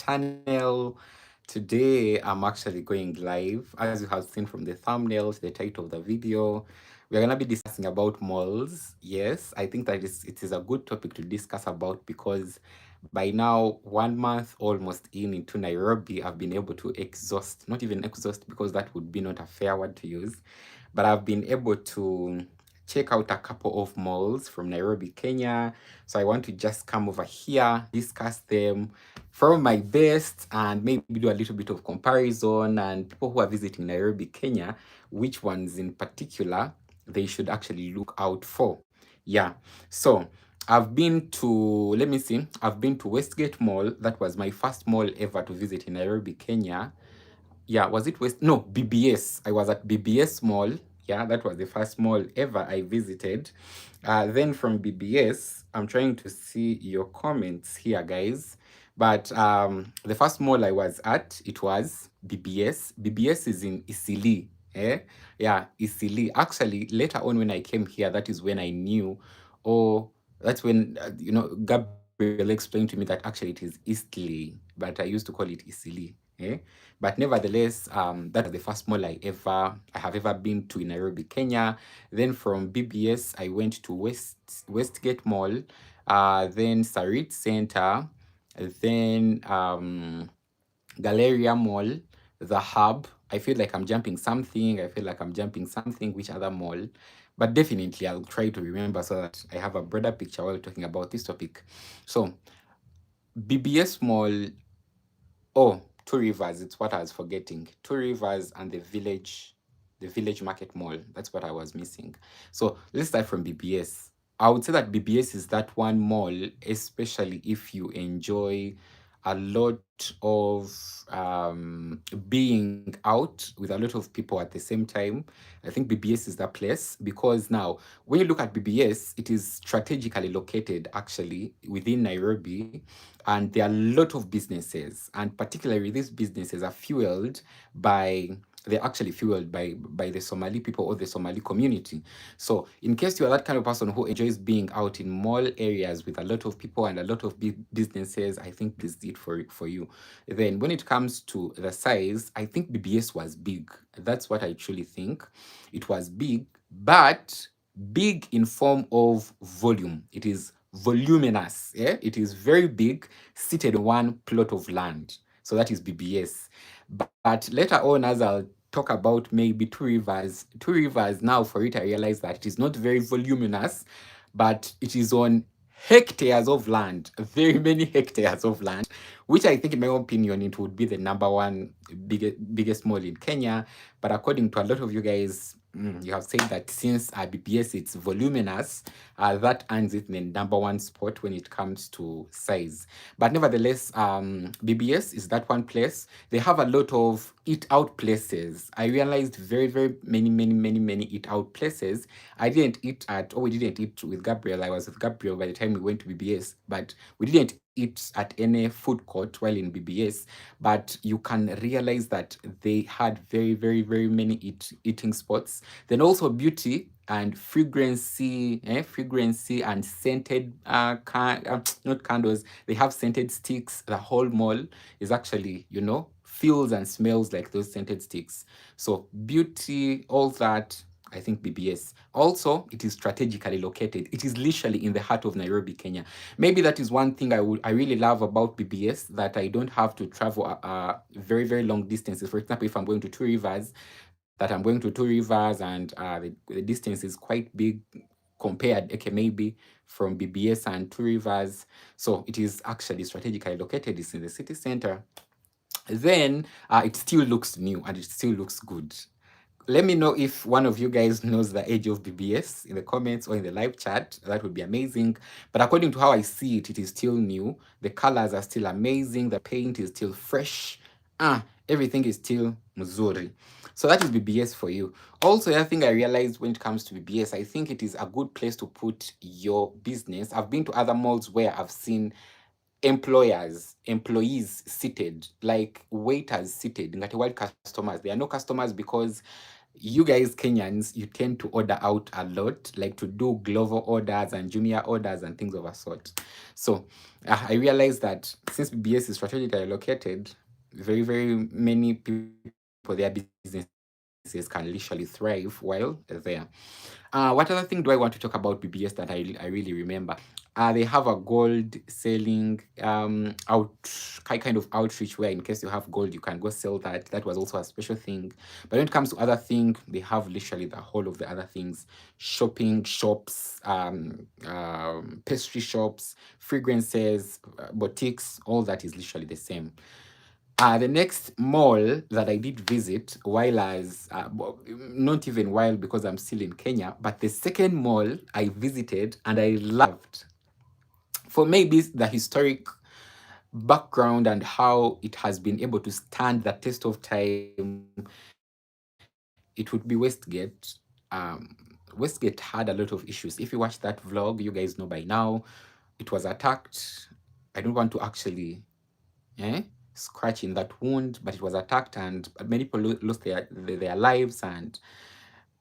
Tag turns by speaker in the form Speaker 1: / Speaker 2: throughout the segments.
Speaker 1: channel. Today I'm actually going live. As you have seen from the thumbnail to the title of the video, we're gonna be discussing about malls. Yes, I think that it is a good topic to discuss about because by now 1 month almost into Nairobi, I've been able to exhaust, not even exhaust because that would be not a fair word to use, but I've been able to check out a couple of malls from Nairobi, Kenya. So I want to just come over here, discuss them from my best, and maybe do a little bit of comparison. And people who are visiting Nairobi, Kenya, which ones in particular they should actually look out for. Yeah. So I've been to, let me see, I've been to Westgate Mall. That was my first mall ever to visit in Nairobi, Kenya. Yeah, was it West? No, BBS. I was at BBS Mall. Yeah, that was the first mall ever I visited. Then from BBS, I'm trying to see your comments here, guys. But the first mall I was at, it was BBS. BBS is in Isili. Eh? Yeah, Isili. Actually, later on when I came here, that is when I knew, oh, that's when, Gabriel explained to me that actually it is Eastleigh, but I used to call it Isili. Eh? But nevertheless, that was the first mall I have ever been to in Nairobi, Kenya. Then from BBS, I went to Westgate Mall, then Sarit Center, then Galleria Mall, the Hub. I feel like I'm jumping something. I feel like I'm jumping something. Which other mall? But definitely, I'll try to remember so that I have a broader picture while talking about this topic. So, BBS Mall. Oh, Two Rivers, it's what I was forgetting. Two Rivers and the Village Market Mall. That's what I was missing. So let's start from BBS. I would say that BBS is that one mall, especially if you enjoy a lot of being out with a lot of people at the same time. I think BBS is that place because now, when you look at BBS, it is strategically located actually within Nairobi, and there are a lot of businesses, and particularly these businesses are fueled by they're actually fueled by the Somali people or the Somali community. So in case you are that kind of person who enjoys being out in mall areas with a lot of people and a lot of big businesses, I think this is it for you. Then when it comes to the size, I think BBS was big. That's what I truly think. It was big, but big in form of volume. It is voluminous. Yeah? It is very big, seated on one plot of land. So that is BBS. But later on, as I'll talk about maybe Two Rivers now for it, I realize that it is not very voluminous, but it is on hectares of land, very many hectares of land, which I think, in my opinion, it would be the number one biggest mall in Kenya. But according to a lot of you guys, you have said that since BBS it's voluminous, that earns it the number one spot when it comes to size. But nevertheless, BBS is that one place. They have a lot of eat out places. I realized very many eat out places. We didn't eat with Gabriel. I was with Gabriel by the time we went to BBS, but we didn't eat at any food court while in BBS. But you can realize that they had very many eating spots. Then also beauty and fragrancy and scented not candles. They have scented sticks. The whole mall is actually, feels and smells like those scented sticks. So beauty, all that, I think BBS. Also, it is strategically located. It is literally in the heart of Nairobi, Kenya. Maybe that is one thing I really love about BBS, that I don't have to travel very long distances. For example, if I'm going to Two Rivers, that I'm going to Two Rivers, and the distance is quite big compared, okay, maybe from BBS and Two Rivers. So it is actually strategically located. It's in the city center. Then it still looks new and it still looks good. Let me know if one of you guys knows the age of BBS in the comments or in the live chat. That would be amazing. But according to how I see it, it is still new. The colors are still amazing. The paint is still fresh. Everything is still mzuri. So that is BBS for you. Also, the other thing I realized when it comes to BBS, I think it is a good place to put your business. I've been to other malls where I've seen employees seated, like waiters seated, ngati while customers. There are no customers because you guys Kenyans, you tend to order out a lot, like to do Glovo orders and Jumia orders and things of a sort. So I realized that since BBS is strategically located, very many people, their businesses can literally thrive while there. What other thing do I want to talk about BBS that I really remember? They have a gold selling kind of outreach where in case you have gold, you can go sell that. That was also a special thing. But when it comes to other things, they have literally the whole of the other things: shopping shops, pastry shops, fragrances, boutiques. All that is literally the same. The next mall that I did visit, while as not even while because I'm still in Kenya, but the second mall I visited and I loved, for maybe the historic background and how it has been able to stand the test of time, it would be Westgate. Westgate had a lot of issues. If you watch that vlog, you guys know by now it was attacked. I don't want to actually scratch in that wound, but it was attacked and many people lost their lives. And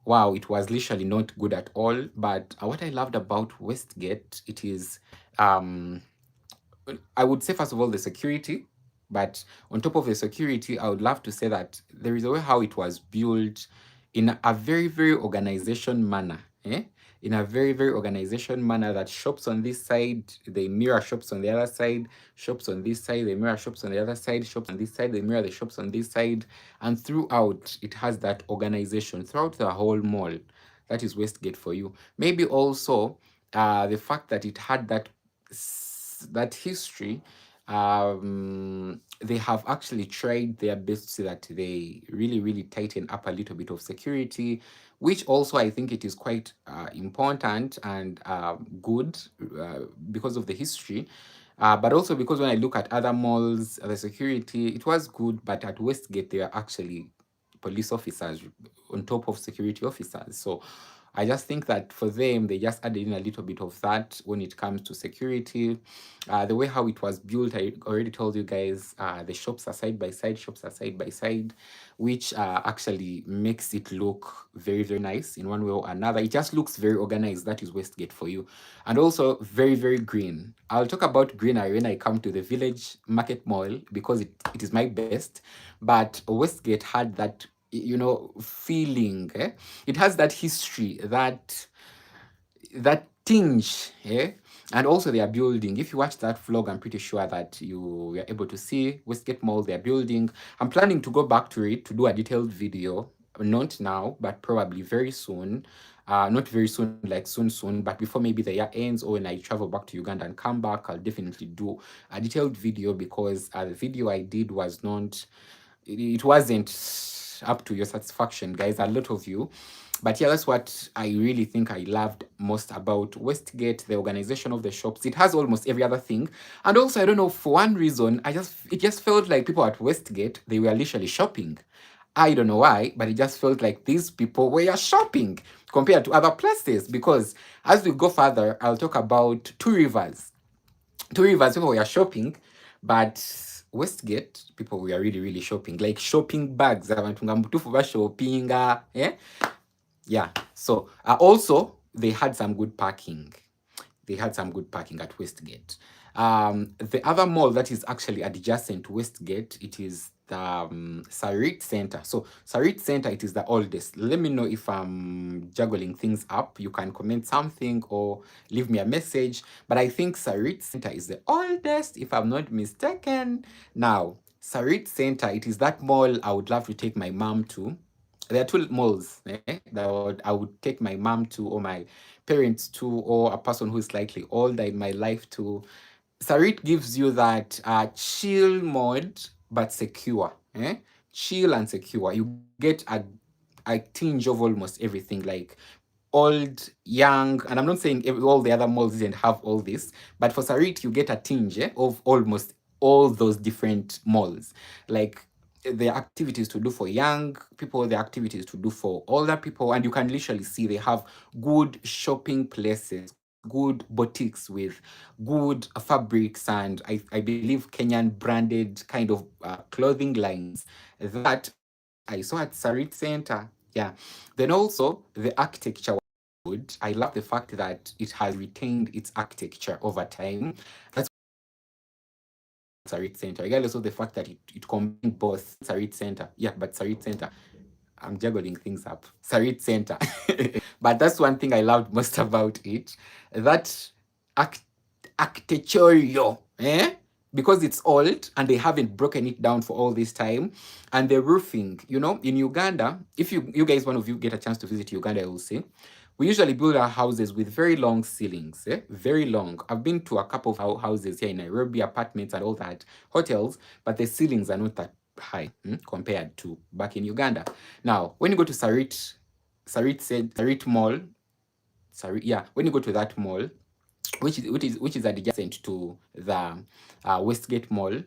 Speaker 1: wow, it was literally not good at all. But what I loved about Westgate, it is I would say first of all the security, but on top of the security, I would love to say that there is a way how it was built in a very organization manner. In a very organization manner, that shops on this side, they mirror shops on the other side, shops on this side, they mirror shops on the other side, shops on this side, they mirror the shops on this side, and throughout it has that organization throughout the whole mall. That is Westgate for you. Maybe also the fact that it had that history, they have actually tried their best so that they really tighten up a little bit of security, which also I think it is quite important and good because of the history. But also because when I look at other malls, the security, it was good, but at Westgate, they are actually police officers on top of security officers. So I just think that for them, they just added in a little bit of that when it comes to security. The way how it was built, I already told you guys, the shops are side by side, which actually makes it look very nice in one way or another. It just looks very organized. That is Westgate for you. And also very green. I'll talk about greenery when I come to the Village Market Mall because it is my best. But Westgate had that, feeling. It has that history, that tinge, and also they are building. If you watch that vlog, I'm pretty sure that you were able to see Westgate Mall, they're building. I'm planning to go back to it to do a detailed video, not now, but probably very soon. Not very soon, like soon, but before maybe the year ends or when I travel back to Uganda and come back, I'll definitely do a detailed video because the video I did was not, it wasn't up to your satisfaction, guys. A lot of you. But yeah, that's what I really think I loved most about Westgate, the organization of the shops. It has almost every other thing. And also, I don't know, for one reason, it just felt like people at Westgate, they were literally shopping. I don't know why, but it just felt like these people were shopping compared to other places. Because as we go further, I'll talk about Two Rivers. Two Rivers, people were shopping, but Westgate, people were really shopping. Like shopping bags. Abantu nga mtufu ba shoppinga, yeah. So also they had some good parking. They had some good parking at Westgate. The other mall that is actually adjacent to Westgate, it is the Sarit Center. So Sarit Center, it is the oldest. Let me know if I'm juggling things up. You can comment something or leave me a message. But I think Sarit Center is the oldest, if I'm not mistaken. Now, Sarit Center, it is that mall I would love to take my mom to. There are two malls that I would take my mom to or my parents to or a person who is slightly older in my life to. Sarit gives you that chill mode but secure. Chill and secure. You get a tinge of almost everything, like old, young, and I'm not saying all the other malls didn't have all this, but for Sarit, you get a tinge of almost all those different malls. Like the activities to do for young people, the activities to do for older people, and you can literally see they have good shopping places, good boutiques with good fabrics, and I believe Kenyan branded kind of clothing lines that I saw at Sarit Center. Yeah. Then also the architecture was good. I love the fact that it has retained its architecture over time. That's Sarit Center, regardless of the fact that it combined both Sarit Center. Yeah, but Sarit Center, I'm juggling things up. Sarit Center. But that's one thing I loved most about it. That arch- architectural, because it's old and they haven't broken it down for all this time. And the roofing, in Uganda, if you guys, one of you, get a chance to visit Uganda, I will say, we usually build our houses with very long ceilings, very long. I've been to a couple of houses here in Nairobi, apartments and all that, hotels, but the ceilings are not that high compared to back in Uganda. Now, when you go to Sarit Mall, when you go to that mall, which is adjacent to the Westgate Mall,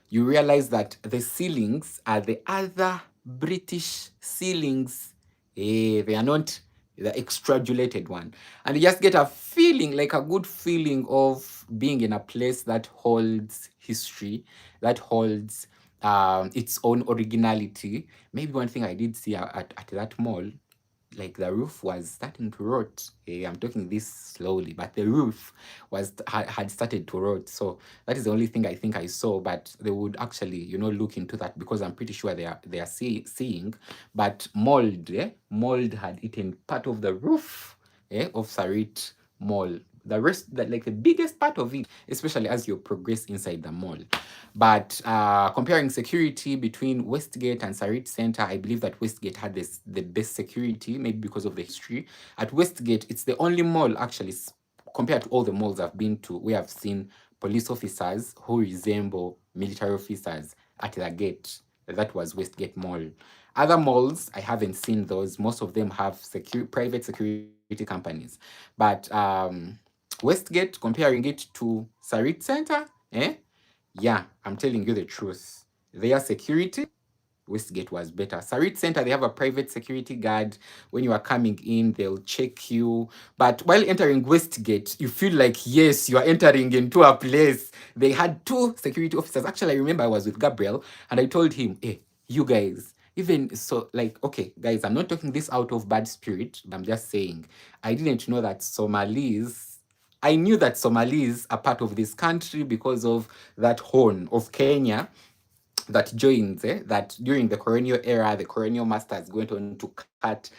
Speaker 1: you realize that the ceilings are the other British ceilings. They are not the extrapolated one. And you just get a feeling, like a good feeling of being in a place that holds history, that holds its own originality. Maybe one thing I did see at that mall, like the roof was starting to rot. I'm talking this slowly, but the roof had started to rot. So that is the only thing I think I saw. But they would actually, look into that, because I'm pretty sure they are seeing. But mold had eaten part of the roof, of Sarit Mall. The rest, that like the biggest part of it, especially as you progress inside the mall. But comparing security between Westgate and Sarit Center, I believe that Westgate had the best security, maybe because of the history. At Westgate, it's the only mall actually, compared to all the malls I've been to, we have seen police officers who resemble military officers at the gate. That was Westgate Mall. Other malls, I haven't seen those. Most of them have private security companies. But Westgate, comparing it to Sarit Center, yeah, I'm telling you the truth. Their security, Westgate was better. Sarit Center, they have a private security guard. When you are coming in, they'll check you. But while entering Westgate, you feel like, yes, you are entering into a place. They had two security officers. Actually, I remember I was with Gabriel and I told him, hey, you guys, even so, like, okay, guys, I'm not talking this out of bad spirit, but I'm just saying, I didn't know that Somalis. I knew that Somalis are part of this country because of that horn of Kenya that joins, that during the colonial era, the colonial masters went on to cut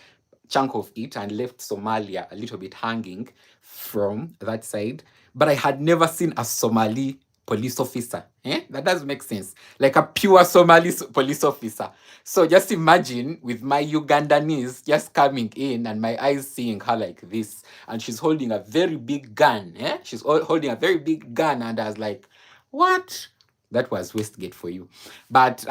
Speaker 1: chunk of it and left Somalia a little bit hanging from that side. But I had never seen a Somali police officer. That does make sense. Like a pure Somali police officer. So just imagine with my Ugandanese just coming in and my eyes seeing her like this. And she's holding a very big gun. She's holding a very big gun. And I was like, what? That was Westgate for you. But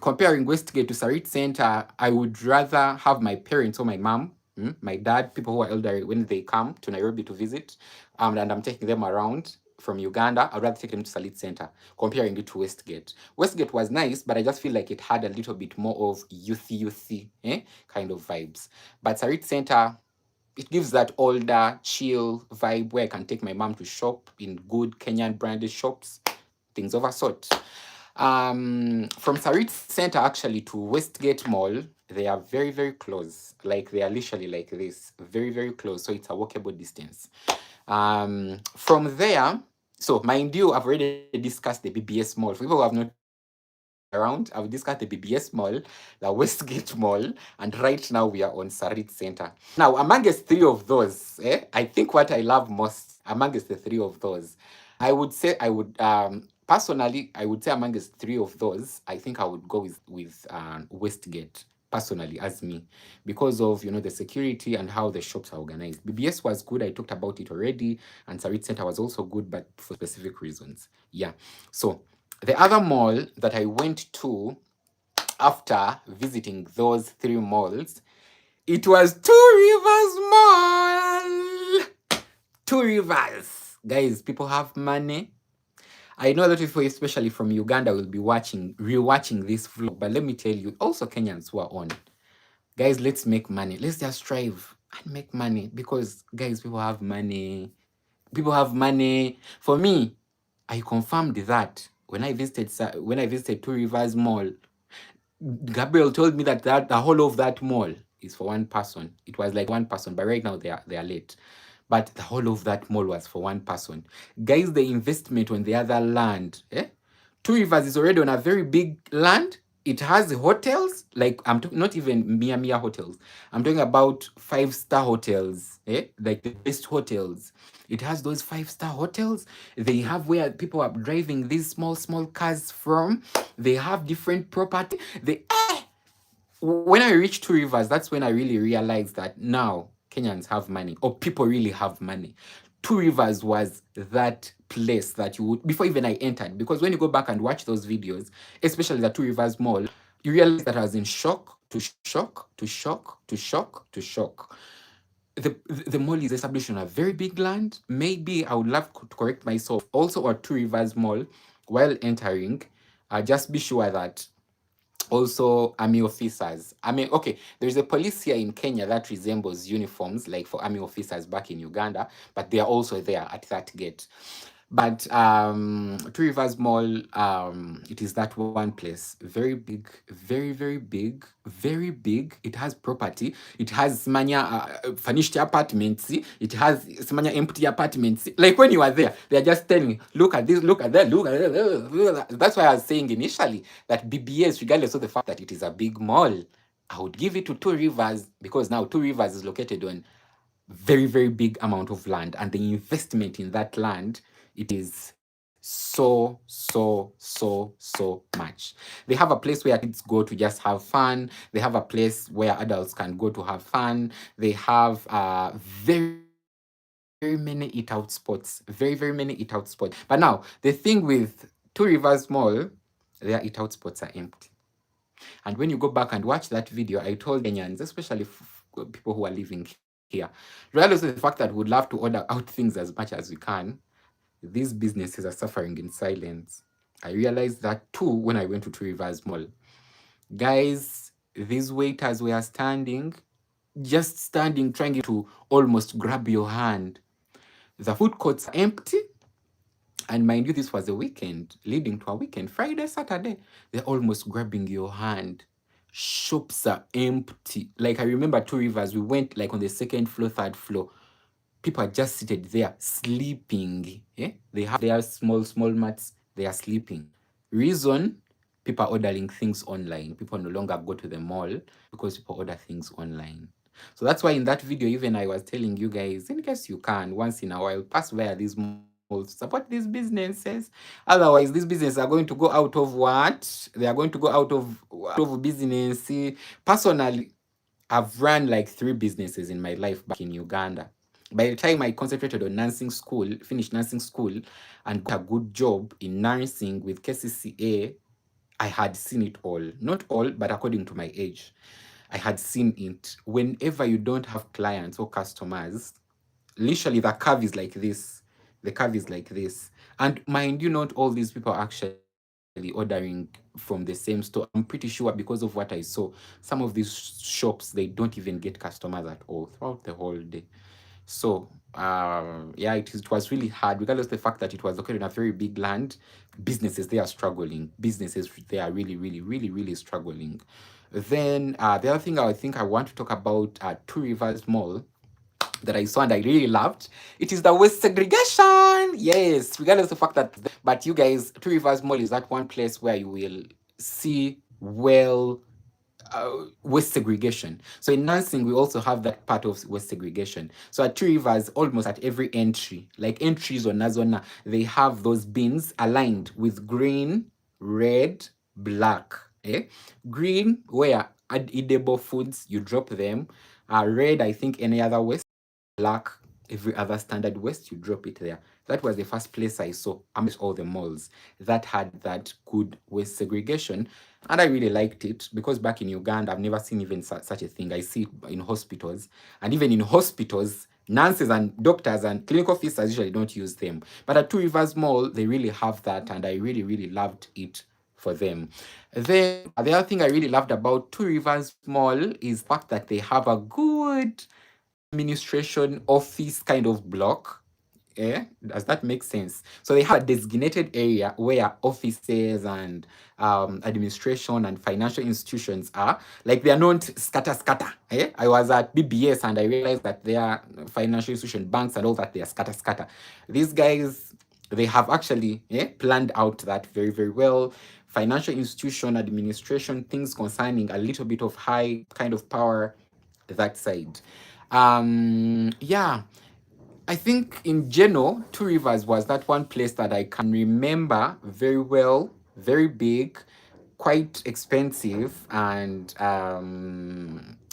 Speaker 1: comparing Westgate to Sarit Center, I would rather have my parents or my mom, my dad, people who are elderly, when they come to Nairobi to visit, and I'm taking them around from Uganda, I'd rather take them to Sarit Center, comparing it to Westgate. Westgate was nice, but I just feel like it had a little bit more of youthy, kind of vibes. But Sarit Center, it gives that older, chill vibe where I can take my mom to shop in good Kenyan branded shops, things of a sort. From Sarit Center actually to Westgate Mall, they are very, very close. Like they are literally like this, very, very close. So it's a walkable distance. From there, so mind you, I've already discussed the BBS Mall. For people who have not around, I've discussed the BBS Mall, the Westgate Mall, and right now we are on Sarit Center. Now, amongst three of those, I think what I love most amongst the three of those, personally, I would say amongst three of those, I think I would go with Westgate personally as me, because of the security and how the shops are organized. BBS was good, I talked about it already, and Sarit Center was also good, but for specific reasons. Yeah. So the other mall that I went to after visiting those three malls, it was Two Rivers Mall. Two Rivers. Guys, people have money. I know that people, especially from Uganda, will be rewatching this vlog, but let me tell you, also Kenyans who are on. Guys, let's make money. Let's just strive and make money, because, guys, people have money. People have money. For me, I confirmed that when I visited Two Rivers Mall. Gabriel told me that the whole of that mall is for one person. It was like one person, but right now they are late. But the whole of that mall was for one person. Guys, the investment on the other land, Two Rivers is already on a very big land. It has hotels, like I'm talking not even mere hotels. I'm talking about 5-star hotels, like the best hotels. It has those 5-star hotels. They have where people are driving these small cars from. They have different property. When I reached Two Rivers, that's when I really realized that now Kenyans have money, or people really have money. Two Rivers was that place that you would, before even I entered, because when you go back and watch those videos, especially the Two Rivers Mall, you realize that I was in shock to shock to shock to shock to shock. The mall is established on a very big land. Maybe I would love to correct myself. Also, at Two Rivers Mall, while entering, just be sure that also army officers. I mean, okay, there's a police here in Kenya that resembles uniforms like for army officers back in Uganda, but they are also there at that gate. But Two Rivers Mall, it is that one place. Very big, very big, very big. It has property. It has Smanya furnished apartments. It has Smanya empty apartments. Like when you are there, they are just telling you, look at this, look at that, look at that. Look at that. That's why I was saying initially that BBS, regardless of the fact that it is a big mall, I would give it to Two Rivers because now Two Rivers is located on very big amount of land, and the investment in that land, it is so much. They have a place where kids go to just have fun. They have a place where adults can go to have fun. They have very many eat out spots, very many eat out spots. But now the thing with Two Rivers Mall, their eat out spots are empty. And when you go back and watch that video, I told Kenyans, especially people who are living here, regardless of the fact that we'd love to order out things as much as we can, these businesses are suffering in silence. I realized that too when I went to Two Rivers Mall. Guys, these waiters were standing, just standing, trying to almost grab your hand. The food courts are empty. And mind you, this was a weekend, leading to a weekend, Friday, Saturday. They're almost grabbing your hand. Shops are empty. Like I remember Two Rivers, we went like on the second floor, third floor. People are just seated there, sleeping. They have their small mats, they are sleeping. Reason, people are ordering things online. People no longer go to the mall because people order things online. So that's why in that video, even I was telling you guys, in case you can, once in a while, pass via these malls, support these businesses. Otherwise, these businesses are going to go out of what? They are going to go out of business. Personally, I've run like 3 businesses in my life back in Uganda. By the time I concentrated on nursing school, finished nursing school, and got a good job in nursing with KCCA, I had seen it all. Not all, but according to my age. I had seen it. Whenever you don't have clients or customers, literally the curve is like this. The curve is like this. And mind you, not all these people are actually ordering from the same store. I'm pretty sure because of what I saw, some of these shops, they don't even get customers at all throughout the whole day. So, yeah, it was really hard, regardless of the fact that it was located in a very big land. Businesses, they are struggling. Businesses, they are really struggling. Then, the other thing I think I want to talk about Two Rivers Mall that I saw and I really loved. It is the waste segregation. Yes, regardless of the fact that, but you guys, Two Rivers Mall is that one place where you will see waste segregation. So in nursing, we also have that part of waste segregation. So at Two Rivers, almost at every entry, like entries on Nazona, they have those bins aligned with green, red, black. Green, where edible foods, you drop them. Red, I think any other waste. Black, every other standard waste, you drop it there. That was the first place I saw amongst all the malls that had that good waste segregation. And I really liked it because back in Uganda, I've never seen even such a thing. I see it in hospitals. And even in hospitals, nurses and doctors and clinical officers usually don't use them. But at Two Rivers Mall, they really have that. And I really loved it for them. Then the other thing I really loved about Two Rivers Mall is the fact that they have a good administration office kind of block. Does that make sense? So they have a designated area where offices and administration and financial institutions are. Like they are not scatter. I was at BBS and I realized that their financial institution, banks and all that, they are scatter. These guys, they have actually planned out that very, very well. Financial institution, administration, things concerning a little bit of high kind of power, that side. Yeah, I think in general, Two Rivers was that one place that I can remember very well, very big, quite expensive, and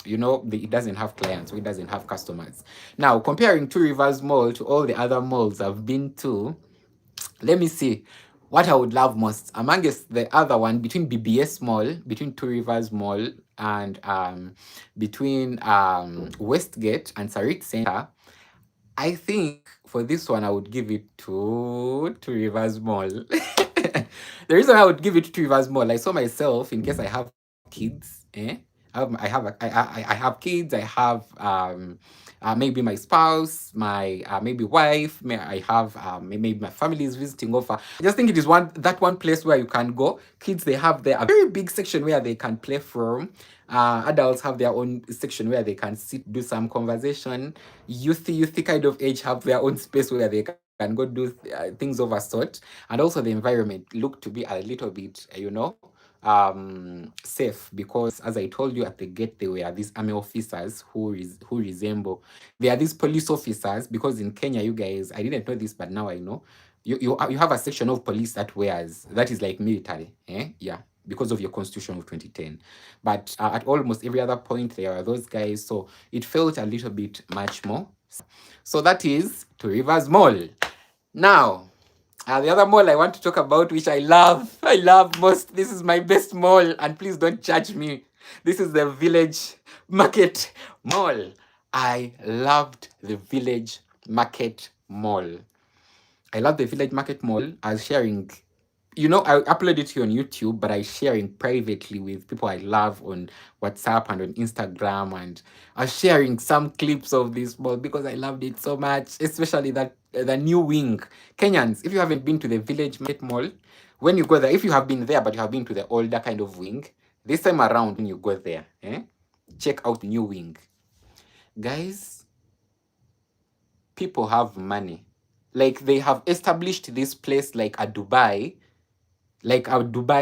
Speaker 1: it doesn't have clients, so it doesn't have customers. Now, comparing Two Rivers Mall to all the other malls I've been to, let me see what I would love most amongst the other one, between BBS Mall, between Two Rivers Mall, and between Westgate and Sarit Center. I think for this one, I would give it to Rivers Mall. The reason I would give it to Rivers Mall, I saw myself, in case I have kids, I have kids, I have maybe my spouse, my maybe wife, I have maybe my family is visiting over. I just think it is one place where you can go. Kids, they have their a very big section where they can play from. Adults have their own section where they can sit, do some conversation. Youthy kind of age have their own space where they can go do things of a sort. And also the environment look to be a little bit, safe, because as I told you at the gate, there were these army officers who resemble. They are these police officers, because in Kenya, you guys, I didn't know this, but now I know. You have a section of police that is like military. Yeah, because of your constitution of 2010. But at almost every other point, there are those guys. So it felt a little bit much more. So that is Two Rivers Mall. Now, the other mall I want to talk about, which I love most, this is my best mall, and please don't judge me. This is the Village Market Mall. I loved the Village Market Mall. I love the Village Market Mall. I was sharing, I upload it here on YouTube, but I sharing privately with people I love on WhatsApp and on Instagram, and I was sharing some clips of this mall because I loved it so much, especially that the new wing. Kenyans, if you haven't been to the Village Market Mall, when you go there, if you have been there but you have been to the older kind of wing, this time around when you go there, check out the new wing. Guys, people have money. Like they have established this place like a Dubai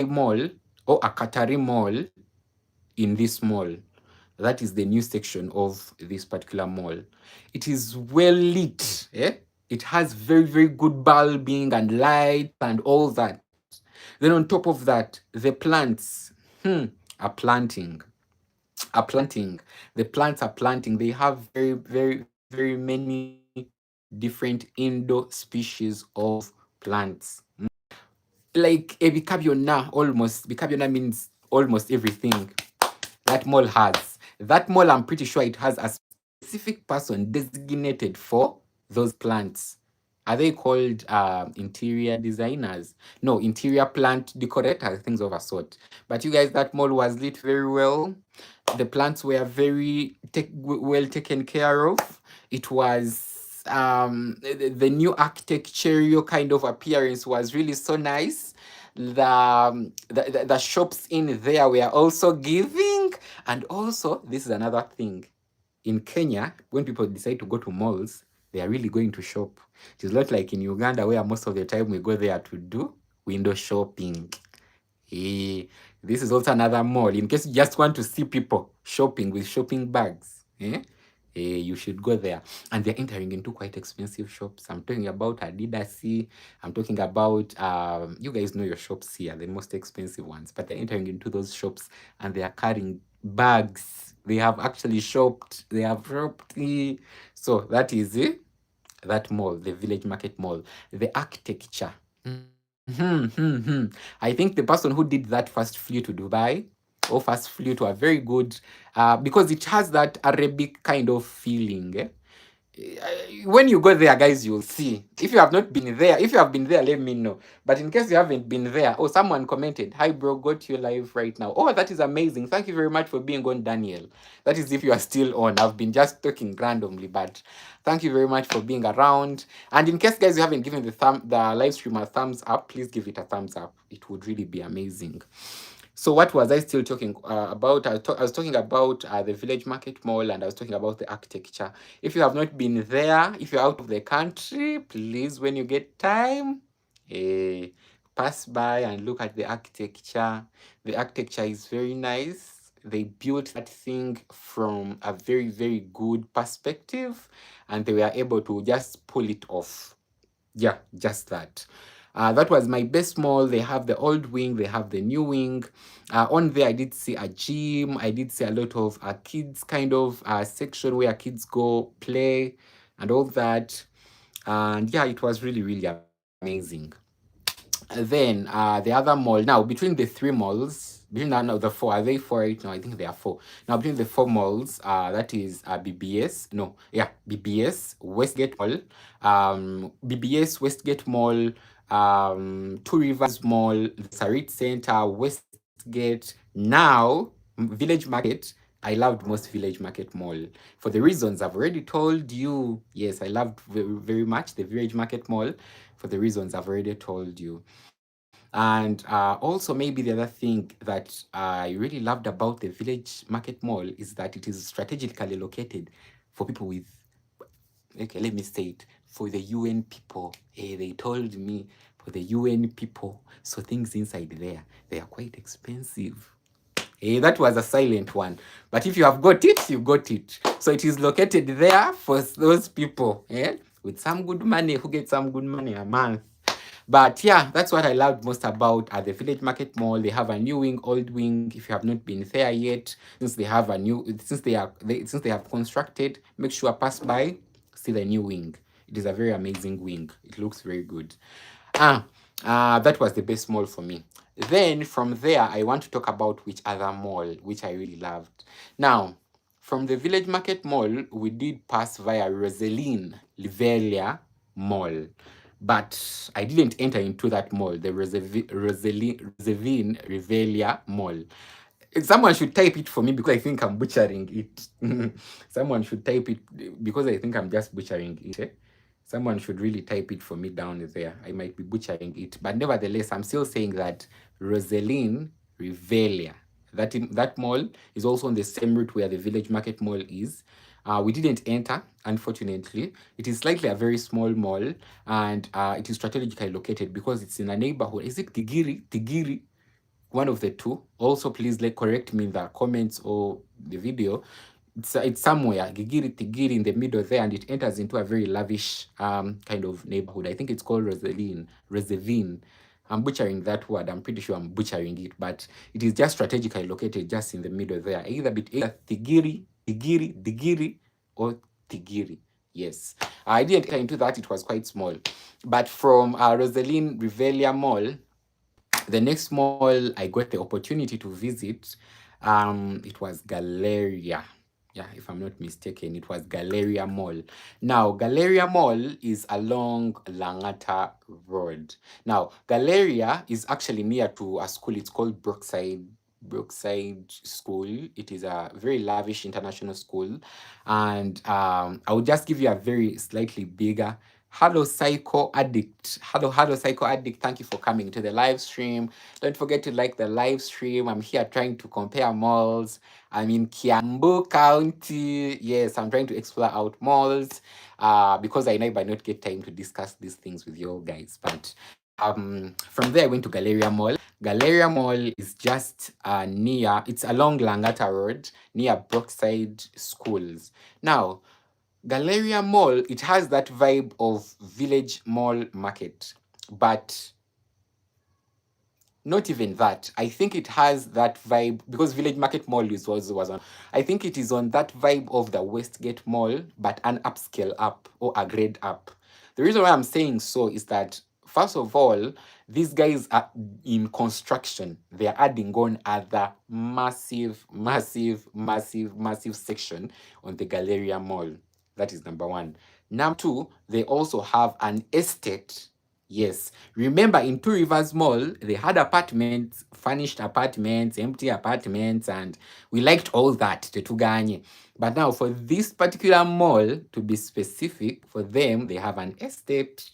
Speaker 1: Mall or a Qatari Mall in this mall. That is the new section of this particular mall. It is well lit. It has very, very good bulbing and light and all that. Then on top of that, the plants are planting. The plants are planting. They have very, very, very many different indoor species of plants. Like Bikabiona means almost everything that mall has. That mall, I'm pretty sure it has a specific person designated for those plants. Are they called interior designers? No, interior plant decorators, things of a sort. But you guys, that mall was lit very well. The plants were very well taken care of. It was the new architectural kind of appearance was really so nice. The shops in there were also giving. And also, this is another thing. In Kenya, when people decide to go to malls, they are really going to shop. It is not like in Uganda, where most of the time we go there to do window shopping. This is also another mall. In case you just want to see people shopping with shopping bags, you should go there. And they're entering into quite expensive shops. I'm talking about Adidas. I'm talking about, you guys know your shops here, the most expensive ones. But they're entering into those shops and they are carrying bags. They have actually shopped. So that is it. That mall, the Village Market Mall. The architecture. I think the person who did that first flew to Dubai, or first flew to a very good, because it has that Arabic kind of feeling. When you go there, guys, you'll see. If you have not been there, if you have been there, let me know. But in case you haven't been there, oh, someone commented, "Hi, bro, got you live right now." Oh, that is amazing. Thank you very much for being on, Daniel. That is if you are still on. I've been just talking randomly, but thank you very much for being around. And in case, guys, you haven't given the live stream a thumbs up, please give it a thumbs up. It would really be amazing. So what was I still talking about? I was talking about the Village Market Mall, and I was talking about the architecture. If you have not been there, if you're out of the country, please, when you get time, eh, pass by and look at the architecture. The architecture is very nice. They built that thing from a very, very good perspective, and they were able to just pull it off. Yeah, just that. That was my best mall. They have the old wing, they have the new wing. On there, I did see a gym. I did see a lot of kids kind of section where kids go play and all that. And yeah, it was really, really amazing. Then the other mall, now between the three malls, between now the four, are they four right now? I think they are four. Now between the four malls, that is BBS, no, yeah, BBS, Westgate Mall, BBS, Westgate Mall, Two Rivers Mall, the Sarit Center, Westgate. Now, Village Market. I loved most Village Market Mall for the reasons I've already told you. Yes, I loved very, very much the Village Market Mall for the reasons I've already told you. And also, maybe the other thing that I really loved about the Village Market Mall is that it is strategically located for people with, okay, let me say it, for the UN people. They told me for the UN people. So things inside there, they are quite expensive. That was a silent one. But if you have got it, you got it. So it is located there for those people, with some good money, who get some good money a month. But yeah, that's what I loved most about the Village Market Mall. They have a new wing, old wing. If you have not been there yet, since they have a new, since they have constructed, make sure pass by, see the new wing. It is a very amazing wing. It looks very good. Ah, that was the best mall for me. Then from there, I want to talk about which other mall which I really loved. Now, from the Village Market Mall, we did pass via Rosaline Livelia Mall, but I didn't enter into that mall, the Rosaline Rivelia Mall. Someone should type it for me because I think I'm butchering it. Someone should type it because I think I'm just butchering it. Someone should really type it for me down there. I might be butchering it, but nevertheless, I'm still saying that Rosaline Rivelia. That mall is also on the same route where the Village Market Mall is. We didn't enter, unfortunately. It is slightly a very small mall, and it is strategically located because it's in a neighborhood. Is it Gigiri? Tigiri? One of the two. Also, please correct me in the comments or the video. It's somewhere Gigiri Tigiri in the middle there, and it enters into a very lavish kind of neighborhood. I think it's called Rosevine. I'm butchering that word. I'm pretty sure I'm butchering it, but it is just strategically located just in the middle there. Either Tigiri, or Tigiri. Yes, I didn't enter into that. It was quite small, but from Rosaline Rivelia Mall, the next mall I got the opportunity to visit, it was Galleria. Yeah, if I'm not mistaken, it was Galleria Mall. Now, Galleria Mall is along Langata Road. Now, Galleria is actually near to a school. It's called Brookside School. It is a very lavish international school. And I will just give you a very slightly bigger. Hello, Psycho Addict. Hello, Psycho Addict. Thank you for coming to the live stream. Don't forget to like the live stream. I'm here trying to compare malls. I'm in Kiambu County. Yes, I'm trying to explore out malls because I know I might not get time to discuss these things with you guys. But from there, I went to Galleria Mall. Galleria Mall is just it's along Langata Road near Brookside Schools. Now, Galleria Mall, it has that vibe of Village Mall Market, but not even that. I think it has that vibe because Village Market Mall was on. I think it is on that vibe of the Westgate Mall, but an upscale up or a grade up. The reason why I'm saying so is that first of all, these guys are in construction. They are adding on other massive section on the Galleria Mall. That is number one. Number two, they also have an estate. Yes. Remember, in Two Rivers Mall, they had apartments, furnished apartments, empty apartments, and we liked all that, Tetuganye. But now, for this particular mall, to be specific, for them, they have an estate.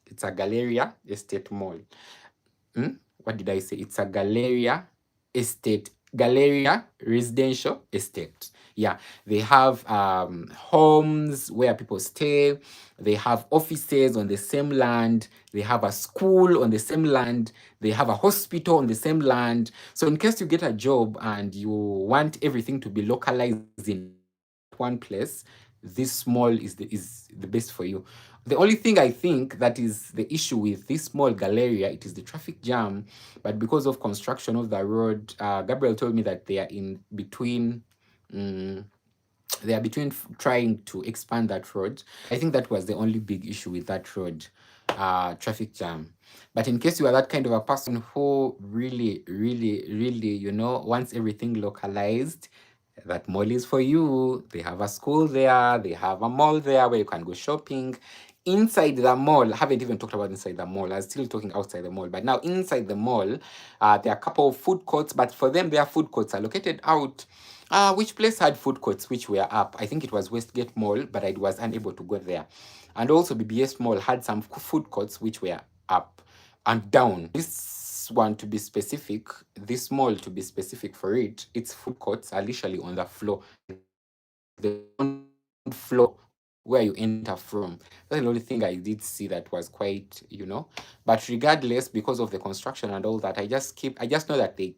Speaker 1: It's a Galleria Estate Mall. What did I say? It's a Galleria Estate, Galleria Residential Estate. Yeah, they have homes where people stay. They have offices on the same land. They have a school on the same land. They have a hospital on the same land. So in case you get a job and you want everything to be localized in one place, this mall is the best for you. The only thing I think that is the issue with this small Galleria, it is the traffic jam. But because of construction of the road, Gabriel told me that they are in between. They are between trying to expand that road. I think that was the only big issue with that road, traffic jam. But in case you are that kind of a person who really, really, really, wants everything localized, that mall is for you. They have a school there. They have a mall there where you can go shopping. Inside the mall, I haven't even talked about inside the mall. I'm still talking outside the mall. But now inside the mall, there are a couple of food courts. But for them, their food courts are located out. Which place had food courts which were up? I think it was Westgate Mall, but I was unable to go there. And also BBS Mall had some food courts which were up and down. This one, to be specific, this mall, to be specific for it, its food courts are literally on the floor, the ground floor where you enter from. That's the only thing I did see that was quite, But regardless, because of the construction and all that, I just know that they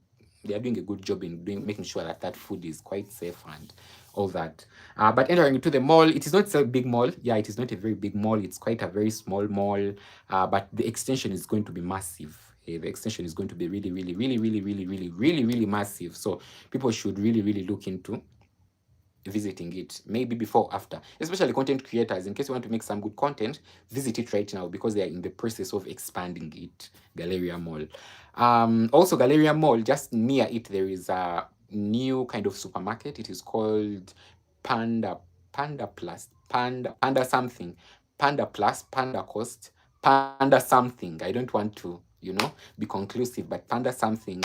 Speaker 1: are doing a good job in making sure that that food is quite safe and all that. But entering into the mall, it is not a big mall. Yeah, it is not a very big mall. It's quite a very small mall. But the extension is going to be massive. The extension is going to be really, really, really, really, really, really, really, really massive. So people should really, really look into visiting it, maybe before, after, especially content creators. In case you want to make some good content, visit it right now because they are in the process of expanding it. Galleria Mall. Also Galleria Mall, just near it there is a new kind of supermarket. It is called Panda Plus, Panda something, Panda Plus, Panda Cost, Panda something. I don't want to be conclusive, but Panda something.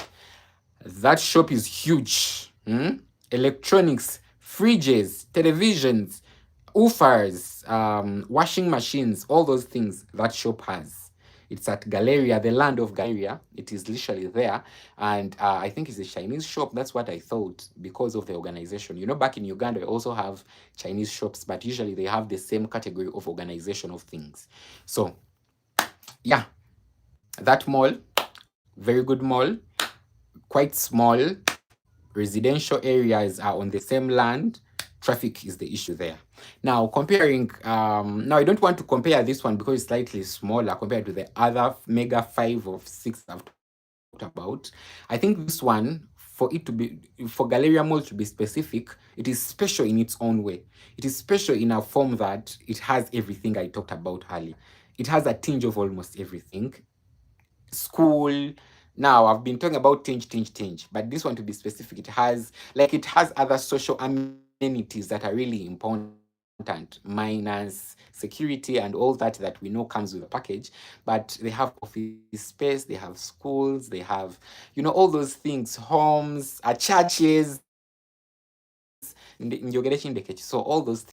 Speaker 1: That shop is huge. Electronics, fridges, televisions, woofers, washing machines, all those things that shop has. It's at Galleria, the land of Galleria. It is literally there. And I think it's a Chinese shop. That's what I thought because of the organization. Back in Uganda, we also have Chinese shops, but usually they have the same category of organization of things. So, yeah, that mall, very good mall, quite small. Residential areas are on the same land. Traffic is the issue there. Now, comparing, now I don't want to compare this one because it's slightly smaller compared to the other mega 5 or 6 I've talked about. I think this one, for Galleria Mall to be specific, it is special in its own way. It is special in a form that it has everything I talked about earlier. It has a tinge of almost everything. School. Now, I've been talking about tinge, but this one, to be specific, it has other social amenities that are really important, minus security and all that we know comes with a package. But they have office space, they have schools, they have, all those things, homes, churches, so all those